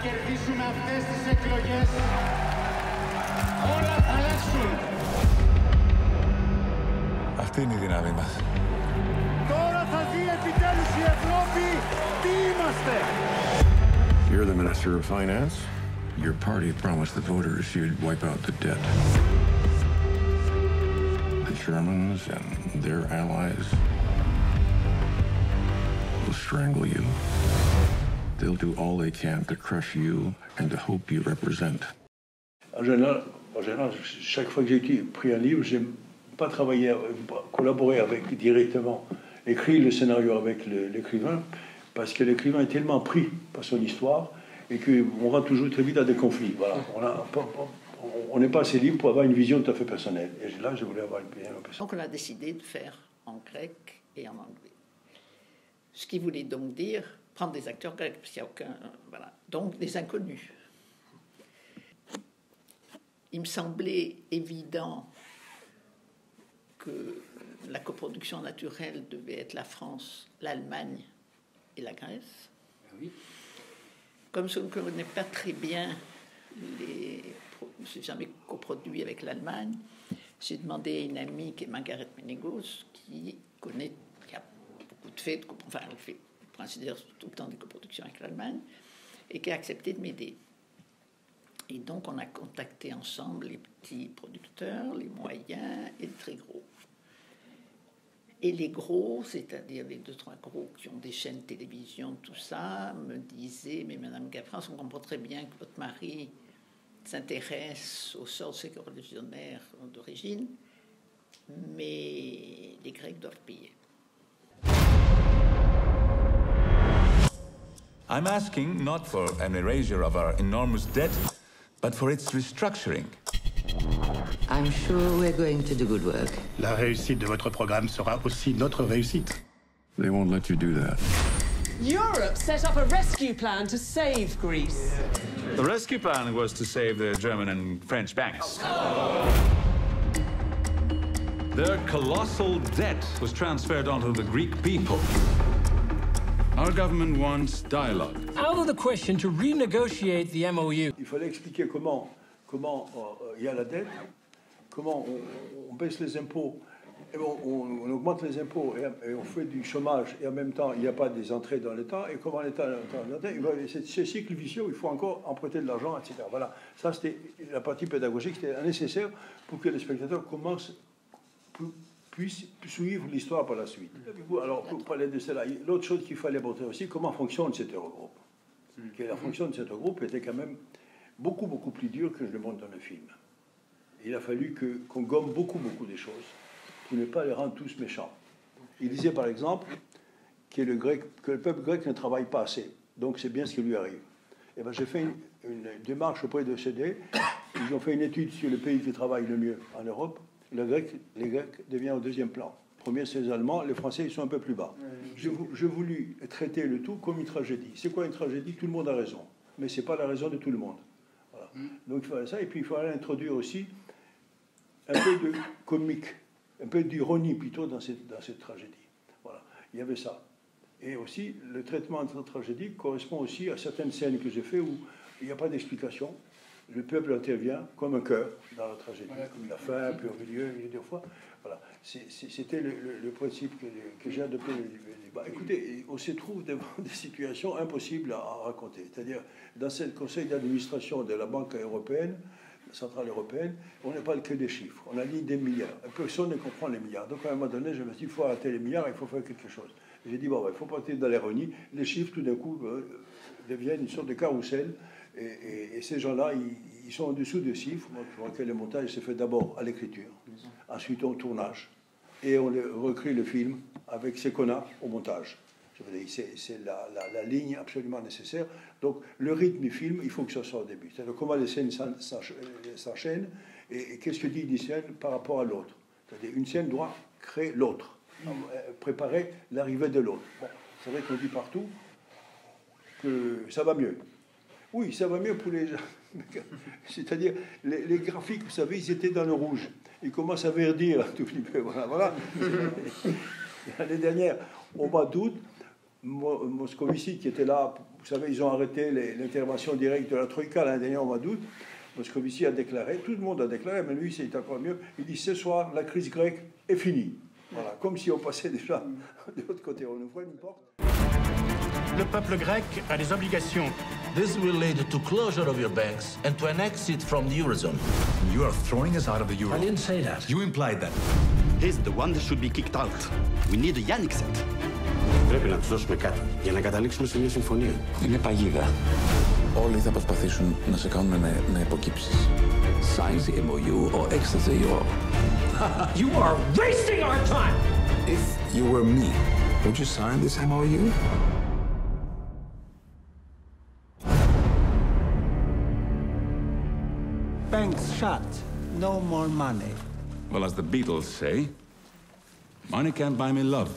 κερδίσουμε αυτές τις εκλογές, όλα θα αλλάξουν. Αυτή είναι η δύναμη μας. Τώρα θα δει επιτέλους η Ευρώπη τι είμαστε. You're the Minister of Finance. Your party promised the voters you'd wipe out the debt. The Germans and their allies will strangle you. They'll do all they can to crush you and to hope you represent. En général, chaque fois que j'ai pris un livre, j'aime pas travailler, collaborer avec directement, écrire le scénario avec l'écrivain, parce que l'écrivain est tellement pris par son histoire et qu'on rentre toujours très vite à des conflits. Voilà. On n'est pas assez libre pour avoir une vision tout à fait personnelle. Et là, je voulais avoir une vision personnelle. Donc on a décidé de faire en grec et en anglais. Ce qui voulait donc dire prendre des acteurs grecs, parce qu'il n'y a aucun... Voilà. Donc des inconnus. Il me semblait évident que la coproduction naturelle devait être la France, l'Allemagne et la Grèce. Oui. Comme je ne connais pas très bien je n'ai jamais coproduit avec l'Allemagne, j'ai demandé à une amie qui est Margaret Menegos, qui a beaucoup de faits, enfin elle fait considère tout le temps des coproductions avec l'Allemagne, et qui a accepté de m'aider. Et donc on a contacté ensemble les petits producteurs, les moyens et les très gros. Et les gros, c'est-à-dire les 2-3 gros qui ont des chaînes de télévision, tout ça, me disaient, mais Madame Gavras, on comprend très bien que votre mari s'intéresse au sort de ses corréligionnaires d'origine, mais les Grecs doivent payer. I'm asking not for an erasure of our enormous debt, but for its restructuring. I'm sure we're going to do good work. La réussite de votre programme sera aussi notre réussite. They won't let you do that. Europe set up a rescue plan to save Greece. The rescue plan was to save the German and French banks. Their colossal debt was transferred onto the Greek people. Our government wants dialogue. Out of the question to renegotiate the MOU. Il fallait expliquer comment il y a la dette, comment on baisse les impôts, et on augmente les impôts et on fait du chômage et en même temps il n'y a pas des entrées dans l'État et comment l'État ce cycle vicieux, il faut encore emprunter de l'argent, etc. Voilà, ça c'était la partie pédagogique, c'était nécessaire pour que les spectateurs puissent suivre l'histoire par la suite. Alors pour parler de cela, l'autre chose qu'il fallait montrer aussi, comment fonctionne cet Eurogroupe. Que la fonction de cet Eurogroupe était quand même beaucoup plus dur que je le montre dans le film. Il a fallu qu'on gomme beaucoup des choses pour ne pas les rendre tous méchants. Il disait par exemple que le peuple grec ne travaille pas assez, donc c'est bien ce qui lui arrive. Et ben j'ai fait une démarche auprès de l'OCDE, ils ont fait une étude sur le pays qui travaille le mieux en Europe. Les Grecs deviennent au deuxième plan. Premier, c'est les Allemands, les Français, ils sont un peu plus bas. J'ai voulu traiter le tout comme une tragédie. C'est quoi une tragédie? Tout le monde a raison, mais c'est pas la raison de tout le monde. Voilà. Donc il fallait ça, et puis il fallait introduire aussi un peu de comique, un peu d'ironie plutôt dans cette tragédie. Voilà, il y avait ça. Et aussi, le traitement de cette tragédie correspond aussi à certaines scènes que j'ai fait où il n'y a pas d'explication. Le peuple intervient comme un cœur dans la tragédie, comme la fin, puis au milieu des fois. Voilà, c'était le principe que j'ai adopté. Écoutez, on se trouve devant des situations impossibles à raconter. C'est-à-dire, dans ce conseil d'administration de la Banque européenne, la Centrale européenne, on n'est pas que des chiffres. On a dit des milliards. Personne ne comprend les milliards. Donc, à un moment donné, je me suis dit, il faut arrêter les milliards, il faut faire quelque chose. J'ai dit, bon, il faut partir dans l'ironie. Les chiffres, tout d'un coup, deviennent une sorte de carrousel. Et ces gens-là, ils sont en dessous de chiffres. Moi, je vois que le montage se fait d'abord à l'écriture, ensuite au tournage, et on recrée le film avec ce qu'on a au montage. Je veux dire, c'est la ligne absolument nécessaire. Donc, le rythme du film, il faut que ça soit au début. C'est-à-dire comment les scènes s'enchaînent et qu'est-ce que dit une scène par rapport à l'autre. C'est-à-dire, une scène doit créer l'autre, préparer l'arrivée de l'autre. Bon, c'est vrai qu'on dit partout que ça va mieux. Oui, ça va mieux pour les gens. C'est-à-dire, les graphiques, vous savez, ils étaient dans le rouge. Ils commencent à verdir un tout petit peu. Voilà. L'année dernière, au mois d'août, Moscovici, qui était là Vous savez, ils ont arrêté l'intervention directe de la Troïka l'année dernière au mois d'août. Moscovici a déclaré, tout le monde a déclaré, mais lui, c'est encore mieux. Il dit ce soir, la crise grecque est finie. Voilà, comme si on passait déjà de l'autre côté. On ouvre une porte. Le peuple grec a des obligations. This will lead to closure of your banks and to an exit from the Eurozone. You are throwing us out of the Euro. I didn't say that. You implied that. He's the one that should be kicked out. We need a Yannickset. Πρέπει να τους δώσουμε κάτι για να καταλήξουμε σε μια συμφωνία. Είναι παγίδα. Όλοι θα προσπαθήσουν να σε κάνουν να υποκύψεις. Sign the MOU or exit the Euro. You are wasting our time! If you were me, would you sign this MOU? Banks shut. No more money. Well, as the Beatles say, money can't buy me love.